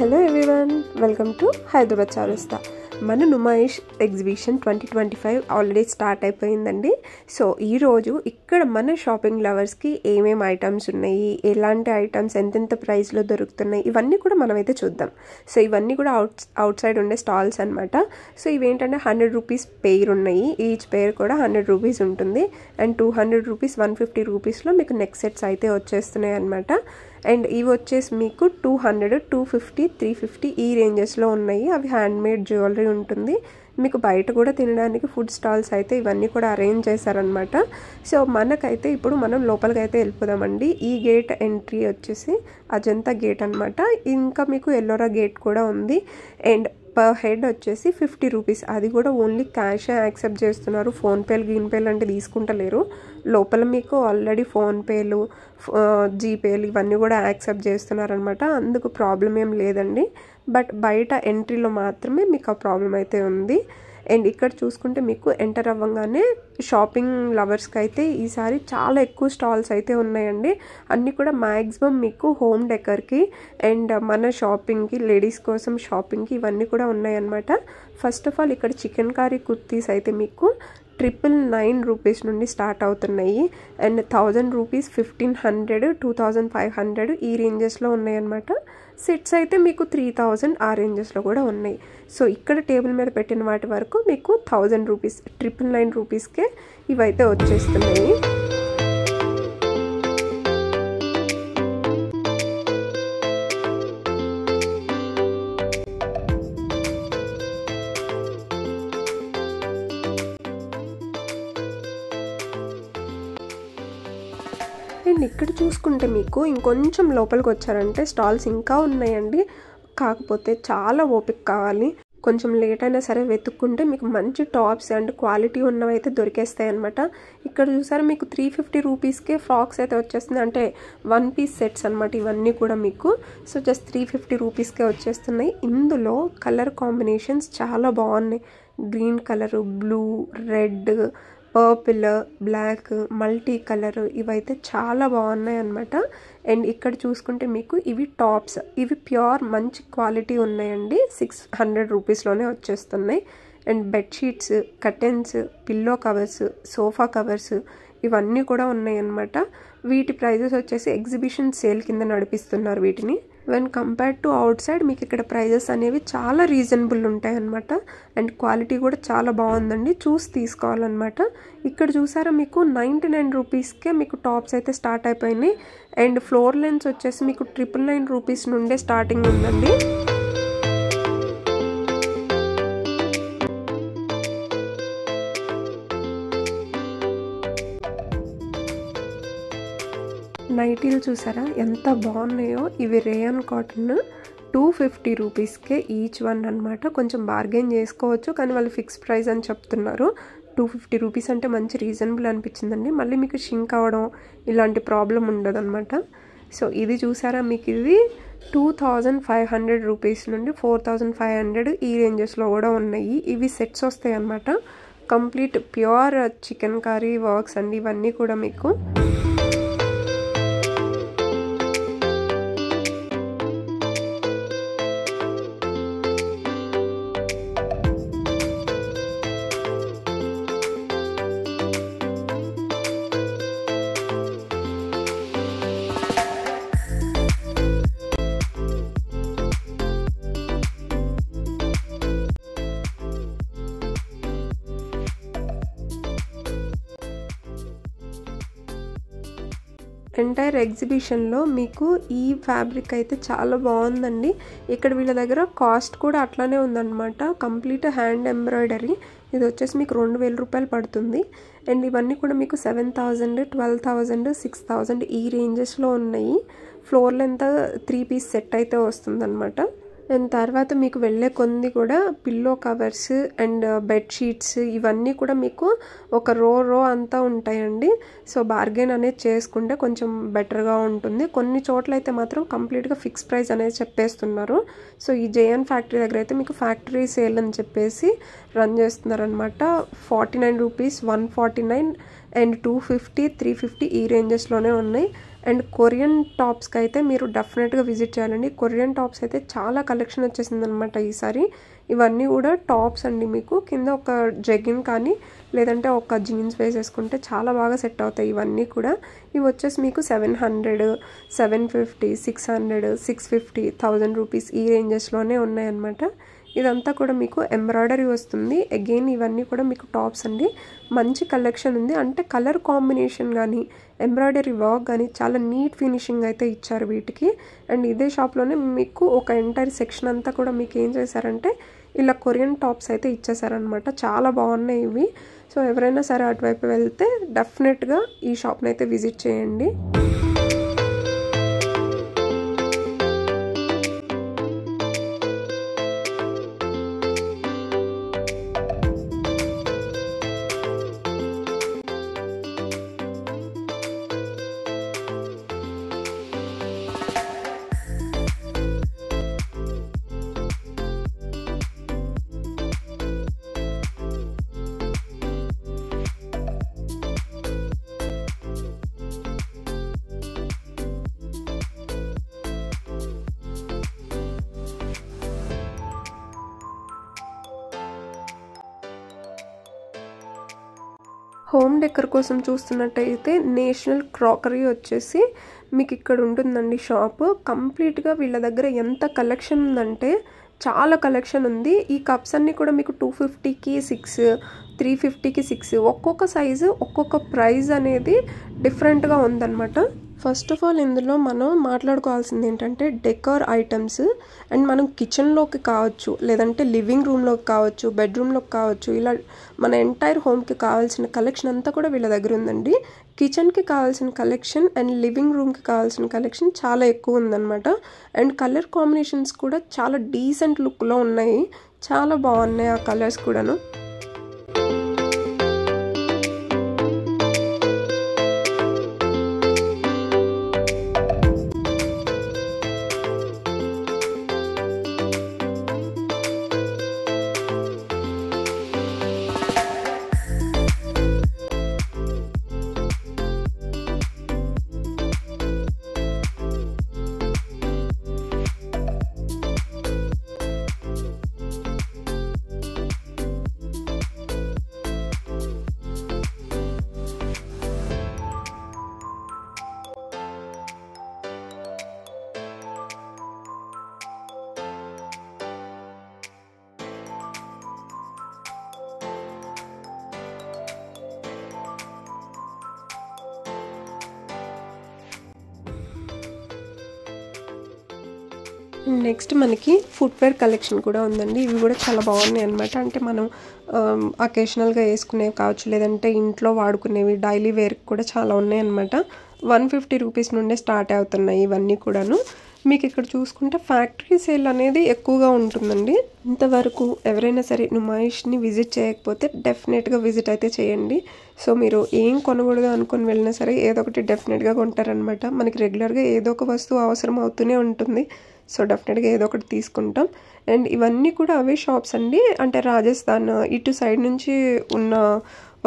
Hello everyone, welcome to Hyderabad చౌరస్తా. మన Numaish exhibition 2025 already start అయిపోయిందండి. సో ఈరోజు ఇక్కడ మన షాపింగ్ లవర్స్కి ఏమేమి ఐటమ్స్ ఉన్నాయి, ఎలాంటి ఐటమ్స్ ఎంతెంత ప్రైస్లో దొరుకుతున్నాయి, ఇవన్నీ కూడా మనమైతే చూద్దాం. సో ఇవన్నీ కూడా అవుట్ సైడ్ ఉండే స్టాల్స్ అనమాట. సో ఇవేంటంటే 100 రూపీస్ పెయిర్ ఉన్నాయి. ఈచ్ పెయిర్ కూడా 100 రూపీస్ ఉంటుంది. అండ్ 200 రూపీస్ 150 రూపీస్లో మీకు నెక్ సెట్స్ అయితే వచ్చేస్తున్నాయి అనమాట. అండ్ ఇవి వచ్చేసి మీకు 200, 250, 350 ఈ రేంజెస్లో ఉన్నాయి. అవి హ్యాండ్మేడ్ జ్యువెలరీ ఉంటుంది. మీకు బయట కూడా తినడానికి ఫుడ్ స్టాల్స్ అయితే ఇవన్నీ కూడా అరేంజ్ చేశారనమాట. సో మనకైతే ఇప్పుడు మనం లోపలికి అయితే వెళ్ళిపోదామండి. ఈ గేట్ ఎంట్రీ వచ్చేసి అజంతా గేట్ అనమాట. ఇంకా మీకు ఎల్లోరా గేట్ కూడా ఉంది. అండ్ పర్ హెడ్ వచ్చేసి 50 రూపీస్. అది కూడా ఓన్లీ క్యాషే యాక్సెప్ట్ చేస్తున్నారు. ఫోన్పేలు గీన్పేలు అంటే తీసుకుంటలేరు. లోపల మీకు ఆల్రెడీ ఫోన్పేలు, జీపేలు ఇవన్నీ కూడా యాక్సెప్ట్ చేస్తున్నారనమాట. అందుకు ప్రాబ్లం ఏం లేదండి. బట్ బయట ఎంట్రీలో మాత్రమే మీకు ఆ ప్రాబ్లం అయితే ఉంది. అండ్ ఇక్కడ చూసుకుంటే మీకు ఎంటర్ అవ్వగానే షాపింగ్ లవర్స్కి అయితే ఈసారి చాలా ఎక్కువ స్టాల్స్ అయితే ఉన్నాయండి. అన్నీ కూడా మ్యాక్సిమం మీకు హోమ్ డెకర్కి అండ్ మన షాపింగ్కి, లేడీస్ కోసం షాపింగ్కి ఇవన్నీ కూడా ఉన్నాయన్నమాట. ఫస్ట్ ఆఫ్ ఆల్ ఇక్కడ చికెన్ కర్రీ కుర్తీస్ అయితే మీకు 999 రూపీస్ నుండి స్టార్ట్ అవుతున్నాయి. అండ్ 1000 రూపీస్, 1500, 2500 ఈ రేంజెస్లో ఉన్నాయన్నమాట. సెట్స్ అయితే మీకు 3000 ఆ రేంజెస్లో కూడా ఉన్నాయి. సో ఇక్కడ టేబుల్ మీద పెట్టిన వాటి వరకు మీకు 1000 రూపీస్, 999 రూపీస్కే ఇవైతే వచ్చేస్తున్నాయి. అండ్ ఇక్కడ చూసుకుంటే మీకు ఇంకొంచెం లోపలికి వచ్చారంటే స్టాల్స్ ఇంకా ఉన్నాయండి. కాకపోతే చాలా ఓపిక కావాలి. కొంచెం లేట్ అయినా సరే వెతుక్కుంటే మీకు మంచి టాప్స్ అండ్ క్వాలిటీ ఉన్నవి అయితే దొరికేస్తాయి అనమాట. ఇక్కడ చూసారు మీకు 350 రూపీస్కే ఫ్రాక్స్ అయితే వచ్చేస్తుంది. అంటే 1 పీస్ సెట్స్ అనమాట ఇవన్నీ కూడా మీకు. సో జస్ట్ 350 రూపీస్కే వచ్చేస్తున్నాయి. ఇందులో కలర్ కాంబినేషన్స్ చాలా బాగున్నాయి. Green colour, blue, red, purple, black, multi colour ఇవైతే చాలా బాగున్నాయి అనమాట. అండ్ ఇక్కడ చూసుకుంటే మీకు ఇవి టాప్స్, ఇవి ప్యూర్ మంచి క్వాలిటీ ఉన్నాయండి. 600 రూపీస్లోనే వచ్చేస్తున్నాయి. And bedsheets, curtains, pillow covers, sofa covers ఇవన్నీ కూడా ఉన్నాయి అన్నమాట. వీటి ప్రైజెస్ వచ్చేసి ఎగ్జిబిషన్ సేల్ కింద నడిపిస్తున్నారు వీటిని. When compared to out side మీకు ఇక్కడ ప్రైజెస్ అనేవి చాలా రీజనబుల్ ఉంటాయి అన్నమాట. అండ్ క్వాలిటీ కూడా చాలా బాగుందండి, చూసి తీసుకోవాలన్నమాట. ఇక్కడ చూసారా మీకు 99 రూపీస్కే మీకు టాప్స్ అయితే స్టార్ట్ అయిపోయినాయి. అండ్ ఫ్లోర్ లెన్స్ వచ్చేసి మీకు 999 రూపీస్ నుండే స్టార్టింగ్ ఉందండి. నైటీలు చూసారా ఎంత బాగున్నాయో. ఇవి రేయన్ కాటన్, 250 రూపీస్కే ఈచ్ వన్ అనమాట. కొంచెం బార్గెన్ చేసుకోవచ్చు, కానీ వాళ్ళు ఫిక్స్ ప్రైస్ అని చెప్తున్నారు. 250 రూపీస్ అంటే మంచి రీజనబుల్ అనిపించిందండి. మళ్ళీ మీకు షింక్ అవ్వడం ఇలాంటి ప్రాబ్లం ఉండదు అనమాట. సో ఇది చూసారా మీకు ఇది 2500 రూపీస్ నుండి 4500 ఈ రేంజెస్లో కూడా ఉన్నాయి. ఇవి సెట్స్ వస్తాయి అన్నమాట. Complete pure chicken curry works అండి ఇవన్నీ కూడా మీకు. ఎంటైర్ ఎగ్జిబిషన్లో మీకు ఈ ఫ్యాబ్రిక్ అయితే చాలా బాగుందండి. ఇక్కడ వీళ్ళ దగ్గర కాస్ట్ కూడా అట్లానే ఉందన్నమాట. Complete hand embroidery. ఇది వచ్చేసి మీకు 2000 రూపాయలు పడుతుంది. అండ్ ఇవన్నీ కూడా మీకు 7000, 12000, 6000 ఈ రేంజెస్లో ఉన్నాయి. ఫ్లోర్ లెంత్ 3 పీస్ సెట్ అయితే వస్తుందన్నమాట. అండ్ తర్వాత మీకు వెళ్ళే కొన్ని కూడా పిల్లో కవర్స్ అండ్ బెడ్షీట్స్ ఇవన్నీ కూడా మీకు ఒక రో అంతా ఉంటాయండి. సో బార్గెన్ అనేది చేసుకుంటే కొంచెం బెటర్గా ఉంటుంది. కొన్ని చోట్ల అయితే మాత్రం కంప్లీట్గా ఫిక్స్ ప్రైస్ అనేది చెప్పేస్తున్నారు. సో ఈ జేఎన్ ఫ్యాక్టరీ దగ్గర అయితే మీకు ఫ్యాక్టరీ సేల్ అని చెప్పేసి రన్ చేస్తున్నారనమాట. 49 రూపీస్, 149 అండ్ 250, 350 ఈ రేంజెస్లోనే ఉన్నాయి. అండ్ కొరియన్ టాప్స్కి అయితే మీరు డెఫినెట్గా విజిట్ చేయాలండి. కొరియన్ టాప్స్ అయితే చాలా కలెక్షన్ వచ్చేసిందనమాట ఈసారి. ఇవన్నీ కూడా టాప్స్ అండి. మీకు కింద ఒక జెగిన్ కానీ లేదంటే ఒక జీన్స్ వేసేసుకుంటే చాలా బాగా సెట్ అవుతాయి ఇవన్నీ కూడా. ఇవి వచ్చేసి మీకు 700, 750, 600, 650, 1000 రూపీస్ ఈ రేంజెస్లోనే ఉన్నాయన్నమాట. ఇదంతా కూడా మీకు ఎంబ్రాయిడరీ వస్తుంది. అగైన్ ఇవన్నీ కూడా మీకు టాప్స్ అండి. మంచి కలెక్షన్ ఉంది. అంటే కలర్ కాంబినేషన్ కానీ ఎంబ్రాయిడరీ వర్క్ కానీ చాలా నీట్ ఫినిషింగ్ అయితే ఇచ్చారు వీటికి. అండ్ ఇదే షాప్లోనే మీకు ఒక ఎంటైర్ సెక్షన్ అంతా కూడా మీకు ఏం చేశారంటే ఇలా కొరియన్ టాప్స్ అయితే ఇచ్చేసారనమాట. చాలా బాగున్నాయి ఇవి. సో ఎవరైనా సరే అటువైపు వెళ్తే డెఫినెట్గా ఈ షాప్ని అయితే విజిట్ చేయండి. హోమ్ డెకర్ కోసం చూస్తున్నట్టయితే నేషనల్ క్రాకరీ వచ్చేసి మీకు ఇక్కడ ఉంటుందండి షాప్. కంప్లీట్గా వీళ్ళ దగ్గర ఎంత కలెక్షన్ ఉందంటే చాలా కలెక్షన్ ఉంది. ఈ కప్స్ అన్నీ కూడా మీకు 250కి 6, 350కి 6, ఒక్కొక్క సైజు ఒక్కొక్క ప్రైస్ అనేది డిఫరెంట్గా ఉందన్నమాట. ఫస్ట్ ఆఫ్ ఆల్ ఇందులో మనం మాట్లాడుకోవాల్సింది ఏంటంటే డెకర్ ఐటమ్స్. అండ్ మనం కిచెన్లోకి కావచ్చు, లేదంటే లివింగ్ రూమ్లోకి కావచ్చు, బెడ్రూమ్లోకి కావచ్చు, ఇలా మన ఎంటైర్ హోమ్కి కావాల్సిన కలెక్షన్ అంతా కూడా వీళ్ళ దగ్గర ఉందండి. కిచెన్కి కావాల్సిన కలెక్షన్ అండ్ లివింగ్ రూమ్కి కావాల్సిన కలెక్షన్ చాలా ఎక్కువ ఉందన్నమాట. అండ్ కలర్ కాంబినేషన్స్ కూడా చాలా డీసెంట్ లుక్లో ఉన్నాయి. చాలా బాగున్నాయి ఆ కలర్స్ కూడాను. నెక్స్ట్ మనకి ఫుట్వేర్ కలెక్షన్ కూడా ఉందండి. ఇవి కూడా చాలా బాగున్నాయి అనమాట. అంటే మనం అకేషనల్గా వేసుకునేవి కావచ్చు, లేదంటే ఇంట్లో వాడుకునేవి డైలీ వేర్కి కూడా చాలా ఉన్నాయి అనమాట. 150 రూపీస్ నుండే స్టార్ట్ అవుతున్నాయి ఇవన్నీ కూడాను. మీకు ఇక్కడ చూసుకుంటే ఫ్యాక్టరీ సేల్ అనేది ఎక్కువగా ఉంటుందండి. ఇంతవరకు ఎవరైనా సరే నుమాయిష్ని విజిట్ చేయకపోతే డెఫినెట్గా విజిట్ అయితే చేయండి. సో మీరు ఏం కొనకూడదు అనుకుని వెళ్ళినా సరే ఏదో ఒకటి డెఫినెట్గా కొంటారనమాట. మనకి రెగ్యులర్గా ఏదో ఒక వస్తువు అవసరం అవుతూనే ఉంటుంది. సో డెఫినెట్గా ఏదో ఒకటి తీసుకుంటాం. అండ్ ఇవన్నీ కూడా అవే షాప్స్ అండి. అంటే రాజస్థాన్ ఇటు సైడ్ నుంచి ఉన్న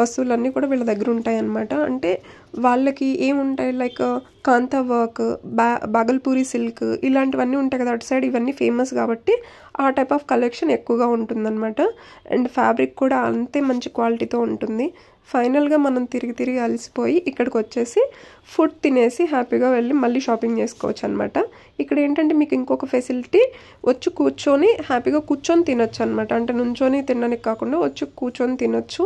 వస్తువులన్నీ కూడా వీళ్ళ దగ్గర ఉంటాయి అన్నమాట. అంటే వాళ్ళకి ఏముంటాయి లైక్ కాంతా వర్క్, బాగల్పూరి సిల్క్ ఇలాంటివన్నీ ఉంటాయి కదా అటు సైడ్. ఇవన్నీ ఫేమస్ కాబట్టి ఆ టైప్ ఆఫ్ కలెక్షన్ ఎక్కువగా ఉంటుందన్నమాట. అండ్ ఫ్యాబ్రిక్ కూడా అంతే మంచి క్వాలిటీతో ఉంటుంది. ఫైనల్గా మనం తిరిగి అలసిపోయి ఇక్కడికి వచ్చేసి ఫుడ్ తినేసి హ్యాపీగా వెళ్ళి మళ్ళీ షాపింగ్ చేసుకోవచ్చు అనమాట. ఇక్కడ ఏంటంటే మీకు ఇంకొక ఫెసిలిటీ, వచ్చి కూర్చొని హ్యాపీగా కూర్చొని తినొచ్చు అనమాట. అంటే నుంచొని తినడానికి కాకుండా వచ్చి కూర్చొని తినొచ్చు.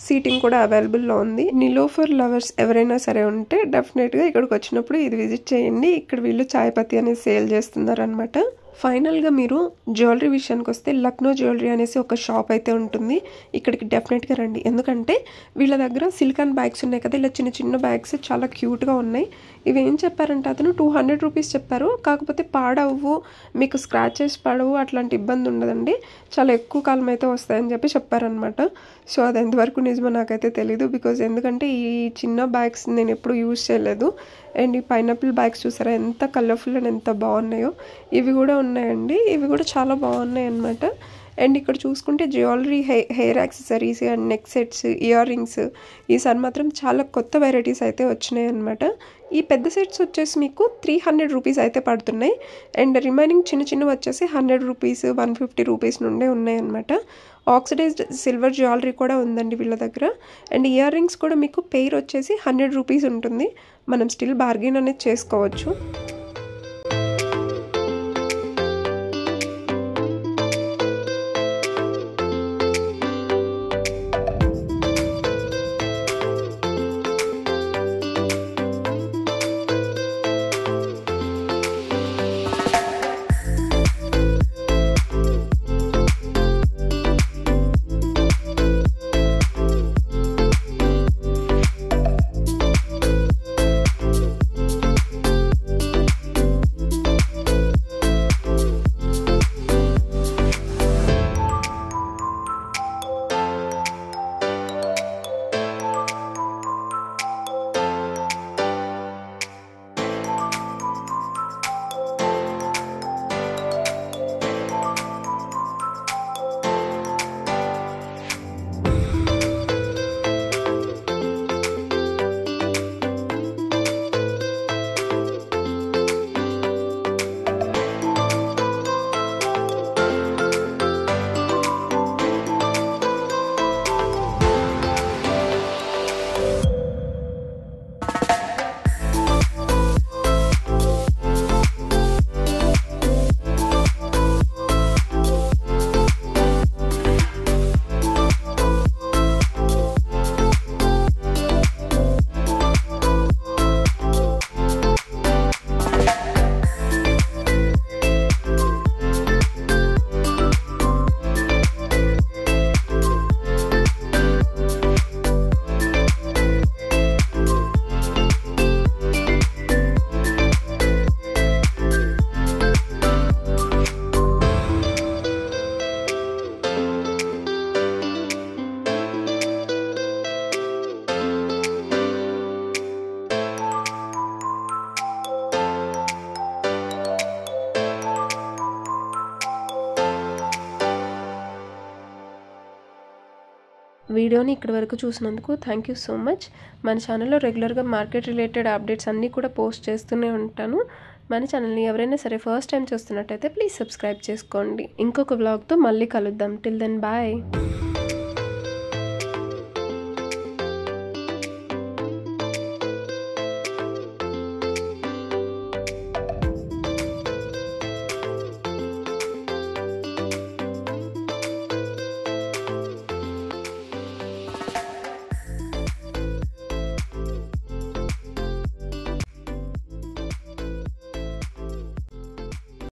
సీటింగ్ కూడా అవైలబుల్లో ఉంది. నిలోఫర్ లవర్స్ ఎవరైనా సరే ఉంటే డెఫినెట్గా ఇక్కడికి వచ్చినప్పుడు ఇది విజిట్ చేయండి. ఇక్కడ వీళ్ళు చాయ్ పత్తి అనేది సేల్ చేస్తున్నారు అనమాట. ఫైనల్గా మీరు జ్యువెలరీ విషయానికి వస్తే లక్నో జ్యువెలరీ అనేసి ఒక షాప్ అయితే ఉంటుంది. ఇక్కడికి డెఫినెట్గా రండి. ఎందుకంటే వీళ్ళ దగ్గర సిలికాన్ బ్యాగ్స్ ఉన్నాయి కదా, ఇలా చిన్న బ్యాగ్స్ చాలా క్యూట్గా ఉన్నాయి. ఇవి ఏం చెప్పారంటే అతను 200 రూపీస్ చెప్పారు. కాకపోతే పాడవు, మీకు స్క్రాచెస్ పడవు, అట్లాంటి ఇబ్బంది ఉండదండి. చాలా ఎక్కువ కాలం అయితే వస్తాయని చెప్పి చెప్పారనమాట. సో అది ఎంతవరకు నిజమో నాకైతే తెలీదు. బికాజ్ ఎందుకంటే ఈ చిన్న బ్యాగ్స్ నేను ఎప్పుడు యూజ్ చేయలేదు. అండ్ ఈ పైనాపిల్ బ్యాగ్స్ చూసారా ఎంత కలర్ఫుల్ అండ్ ఎంత బాగున్నాయో. ఇవి కూడా ఉన్నాయండి. ఇవి కూడా చాలా బాగున్నాయి అన్నమాట. అండ్ ఇక్కడ చూసుకుంటే jewellery, hair accessories and neck sets, ear rings ఈసారి మాత్రం చాలా కొత్త వెరైటీస్ అయితే వచ్చినాయి అనమాట. ఈ పెద్ద సెట్స్ వచ్చేసి మీకు 300 రూపీస్ అయితే పడుతున్నాయి. అండ్ రిమైనింగ్ చిన్న చిన్నవి వచ్చేసి 100 రూపీస్, 150 రూపీస్ నుండే ఉన్నాయన్నమాట. ఆక్సిడైజ్డ్ సిల్వర్ జ్యువెలరీ కూడా ఉందండి వీళ్ళ దగ్గర. అండ్ ఇయర్ రింగ్స్ కూడా మీకు పెయిర్ వచ్చేసి 100 రూపీస్ ఉంటుంది. మనం స్టిల్ బార్గెన్ అనేది చేసుకోవచ్చు. వీడియోని ఇక్కడి వరకు చూసినందుకు థ్యాంక్ యూ సో మచ్. మన ఛానల్లో రెగ్యులర్గా మార్కెట్ రిలేటెడ్ అప్డేట్స్ అన్నీ కూడా పోస్ట్ చేస్తూనే ఉంటాను. మన ఛానల్ని ఎవరైనా సరే ఫస్ట్ టైం చూస్తున్నట్టయితే ప్లీజ్ సబ్స్క్రైబ్ చేసుకోండి. ఇంకొక వ్లాగ్తో మళ్ళీ కలుద్దాం. Till then bye.